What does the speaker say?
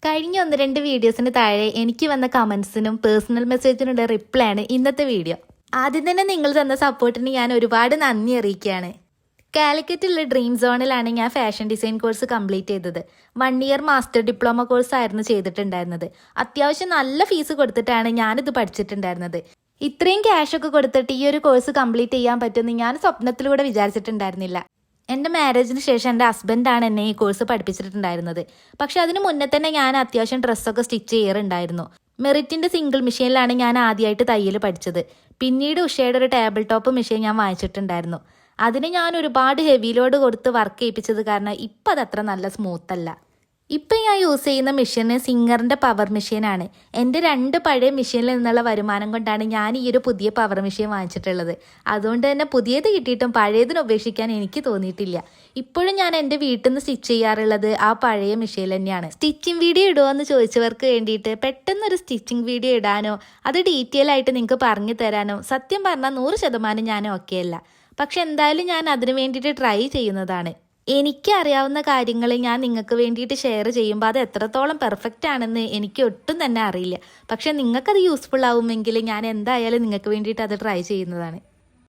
കഴിഞ്ഞ 1-2 വീഡിയോസിന് താഴെ എനിക്ക് വന്ന കമൻസിനും പേഴ്സണൽ മെസ്സേജിനുള്ള റിപ്ലൈ ആണ് ഇന്നത്തെ വീഡിയോ. ആദ്യം തന്നെ നിങ്ങൾ തന്ന സപ്പോർട്ടിന് ഞാൻ ഒരുപാട് നന്ദി അറിയിക്കുകയാണ്. കാലിക്കറ്റുള്ള ഡ്രീം സോണിലാണ് ഞാൻ ഫാഷൻ ഡിസൈൻ കോഴ്സ് കംപ്ലീറ്റ് ചെയ്തത്. 1 ഇയർ മാസ്റ്റർ ഡിപ്ലോമ കോഴ്സ് ആയിരുന്നു ചെയ്തിട്ടുണ്ടായിരുന്നത്. അത്യാവശ്യം നല്ല ഫീസ് കൊടുത്തിട്ടാണ് ഞാനിത് പഠിച്ചിട്ടുണ്ടായിരുന്നത്. ഇത്രയും ക്യാഷ് ഒക്കെ കൊടുത്തിട്ട് ഈ ഒരു കോഴ്സ് കംപ്ലീറ്റ് ചെയ്യാൻ പറ്റുമെന്ന് ഞാൻ സ്വപ്നത്തിലൂടെ വിചാരിച്ചിട്ടുണ്ടായിരുന്നില്ല. എൻ്റെ മാരേജിന് ശേഷം എൻ്റെ ഹസ്ബൻഡാണ് എന്നെ ഈ കോഴ്സ് പഠിപ്പിച്ചിട്ടുണ്ടായിരുന്നത്. പക്ഷെ അതിന് മുന്നേ തന്നെ ഞാൻ അത്യാവശ്യം ഡ്രസ്സൊക്കെ സ്റ്റിച്ച് ചെയ്യാറുണ്ടായിരുന്നു. മെറിറ്റിൻ്റെ സിംഗിൾ മെഷീനിലാണ് ഞാൻ ആദ്യമായിട്ട് തയ്യൽ പഠിച്ചത്. പിന്നീട് ഉഷയുടെ ഒരു ടേബിൾ ടോപ്പ് മെഷീൻ ഞാൻ വാങ്ങിച്ചിട്ടുണ്ടായിരുന്നു. അതിന് ഞാൻ ഒരുപാട് ഹെവി ലോഡ് കൊടുത്ത് വർക്ക് ചെയ്യിപ്പിച്ചത് കാരണം ഇപ്പം അതത്ര നല്ല സ്മൂത്ത് അല്ല. ഇപ്പം ഞാൻ യൂസ് ചെയ്യുന്ന മെഷീന് സിംഗറിൻ്റെ പവർ മെഷീനാണ്. എൻ്റെ 2 പഴയ മെഷീനിൽ നിന്നുള്ള വരുമാനം കൊണ്ടാണ് ഞാൻ ഈ ഒരു പുതിയ പവർ മെഷീൻ വാങ്ങിച്ചിട്ടുള്ളത്. അതുകൊണ്ട് തന്നെ പുതിയത് കിട്ടിയിട്ടും പഴയതിന് ഉപേക്ഷിക്കാൻ എനിക്ക് തോന്നിയിട്ടില്ല. ഇപ്പോഴും ഞാൻ എൻ്റെ വീട്ടിൽ നിന്ന് സ്റ്റിച്ച് ചെയ്യാറുള്ളത് ആ പഴയ മെഷീൻ തന്നെയാണ്. സ്റ്റിച്ചിങ് വീഡിയോ ഇടുമോ എന്ന് ചോദിച്ചവർക്ക് വേണ്ടിയിട്ട് പെട്ടെന്നൊരു സ്റ്റിച്ചിങ് വീഡിയോ ഇടാനോ അത് ഡീറ്റെയിൽ ആയിട്ട് നിങ്ങൾക്ക് പറഞ്ഞു തരാനോ സത്യം പറഞ്ഞാൽ 100% ഞാൻ ഓക്കെ അല്ല. പക്ഷെ എന്തായാലും ഞാൻ അതിന് വേണ്ടിയിട്ട് ട്രൈ ചെയ്യുന്നതാണ്. എനിക്കറിയാവുന്ന കാര്യങ്ങൾ ഞാൻ നിങ്ങൾക്ക് വേണ്ടിയിട്ട് ഷെയർ ചെയ്യുമ്പോൾ അത് എത്രത്തോളം പെർഫെക്റ്റ് ആണെന്ന് എനിക്ക് ഒട്ടും തന്നെ അറിയില്ല. പക്ഷെ നിങ്ങൾക്കത് യൂസ്ഫുൾ ആവുമെങ്കിൽ ഞാൻ എന്തായാലും നിങ്ങൾക്ക് വേണ്ടിയിട്ട് അത് ട്രൈ ചെയ്യുന്നതാണ്.